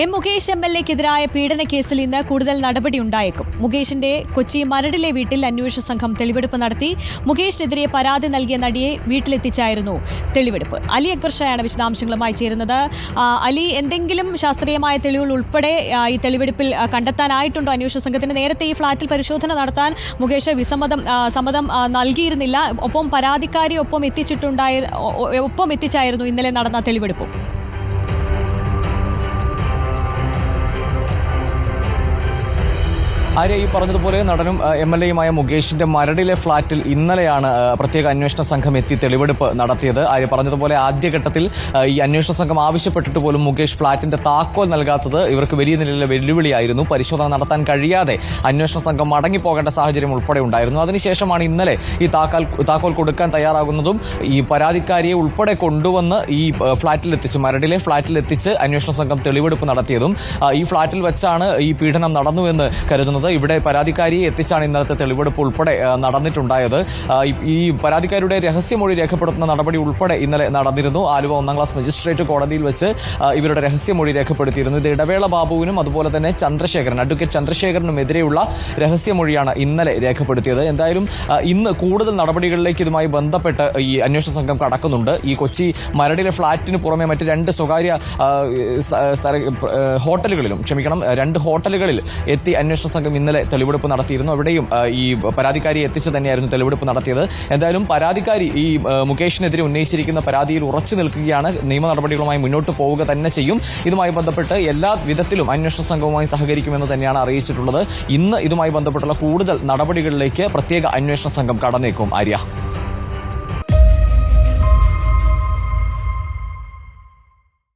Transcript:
M Mukesh എംഎൽഎക്കെതിരായ പീഡന കേസിൽ ഇന്ന് കൂടുതൽ നടപടി ഉണ്ടായേക്കും. മുകേഷിന്റെ കൊച്ചി മരടിലെ വീട്ടിൽ അന്വേഷണ സംഘം തെളിവെടുപ്പ് നടത്തി. മുകേഷിനെതിരെ പരാതി നൽകിയ നടിയെ വീട്ടിലെത്തിച്ചായിരുന്നു തെളിവെടുപ്പ്. അലി അക്ബർ ഷായാണ് വിശദാംശങ്ങളുമായി ചേരുന്നത്. അലി, എന്തെങ്കിലും ശാസ്ത്രീയമായ തെളിവുകൾ ഉൾപ്പെടെ ഈ തെളിവെടുപ്പിൽ കണ്ടെത്താനായിട്ടുണ്ടോ അന്വേഷണ സംഘത്തിന്? നേരത്തെ ഈ ഫ്ളാറ്റിൽ പരിശോധന നടത്താൻ മുകേഷ് സമ്മതം നൽകിയിരുന്നില്ല. ഒപ്പം പരാതിക്കാരി ഒപ്പം എത്തിച്ചായിരുന്നു ഇന്നലെ നടന്ന തെളിവെടുപ്പും. ആര്യ, ഈ പറഞ്ഞതുപോലെ നടനും എംഎൽഎയുമായ മുകേഷിന്റെ മരടിലെ ഫ്ളാറ്റിൽ ഇന്നലെയാണ് പ്രത്യേക അന്വേഷണ സംഘം എത്തി തെളിവെടുപ്പ് നടത്തിയത്. ആര്യ പറഞ്ഞതുപോലെ ആദ്യഘട്ടത്തിൽ ഈ അന്വേഷണ സംഘം ആവശ്യപ്പെട്ടിട്ട് പോലും മുകേഷ് ഫ്ളാറ്റിന്റെ താക്കോൽ നൽകാത്തത് ഇവർക്ക് വലിയ നിലയിലെ വെല്ലുവിളിയായിരുന്നു. പരിശോധന നടത്താൻ കഴിയാതെ അന്വേഷണ സംഘം മടങ്ങിപ്പോകേണ്ട സാഹചര്യം ഉൾപ്പെടെ ഉണ്ടായിരുന്നു. അതിനുശേഷമാണ് ഇന്നലെ ഈ താക്കോൽ കൊടുക്കാൻ തയ്യാറാകുന്നതും ഈ പരാതിക്കാരിയെ ഉൾപ്പെടെ കൊണ്ടുവന്ന് ഈ ഫ്ളാറ്റിലെത്തിച്ച് മരടിലെ ഫ്ളാറ്റിലെത്തിച്ച് അന്വേഷണ സംഘം തെളിവെടുപ്പ് നടത്തിയതും. ഈ ഫ്ളാറ്റിൽ വെച്ചാണ് ഈ പീഡനം നടന്നുവെന്ന് കരുതുന്നത്. ഇവിടെ പരാതിക്കാരിയെ എത്തിച്ചാണ് ഇന്നലത്തെ തെളിവെടുപ്പ് ഉൾപ്പെടെ നടന്നിട്ടുണ്ടായത്. ഈ പരാതിക്കാരുടെ രഹസ്യമൊഴി രേഖപ്പെടുത്തുന്ന നടപടി ഉൾപ്പെടെ ഇന്നലെ നടന്നിരുന്നു. ആലുവ 1ാം ക്ലാസ് മജിസ്ട്രേറ്റ് കോടതിയിൽ വെച്ച് ഇവരുടെ രഹസ്യമൊഴി രേഖപ്പെടുത്തിയിരുന്നു. ഇത് ഇടവേള ബാബുവിനും അതുപോലെ തന്നെ അഡ്വക്കേറ്റ് ചന്ദ്രശേഖരനുമെതിരെയുള്ള രഹസ്യമൊഴിയാണ് ഇന്നലെ രേഖപ്പെടുത്തിയത്. എന്തായാലും ഇന്ന് കൂടുതൽ നടപടികളിലേക്ക് ഇതുമായി ബന്ധപ്പെട്ട് ഈ അന്വേഷണ സംഘം കടക്കുന്നുണ്ട്. ഈ കൊച്ചി മരടിലെ ഫ്ളാറ്റിന് പുറമെ മറ്റ് രണ്ട് സ്വകാര്യ രണ്ട് ഹോട്ടലുകളിൽ എത്തി അന്വേഷണ സംഘം ഇന്നലെ തെളിവെടുപ്പ് നടത്തിയിരുന്നു. അവിടെയും ഈ പരാതിക്കാരിയെ എത്തിച്ച് തന്നെയായിരുന്നു തെളിവെടുപ്പ് നടത്തിയത്. എന്തായാലും പരാതിക്കാരി ഈ മുകേഷിനെതിരെ ഉന്നയിച്ചിരിക്കുന്ന പരാതിയിൽ ഉറച്ചു നിൽക്കുകയാണ്. നിയമ നടപടികളുമായി മുന്നോട്ട് പോവുക തന്നെ ചെയ്യും. ഇതുമായി ബന്ധപ്പെട്ട് എല്ലാ വിധത്തിലും അന്വേഷണ സംഘവുമായി സഹകരിക്കുമെന്ന് തന്നെയാണ് അറിയിച്ചിട്ടുള്ളത്. ഇന്ന് ഇതുമായി ബന്ധപ്പെട്ടുള്ള കൂടുതൽ നടപടികളിലേക്ക് പ്രത്യേക അന്വേഷണ സംഘം കടന്നേക്കും. ആര്യ.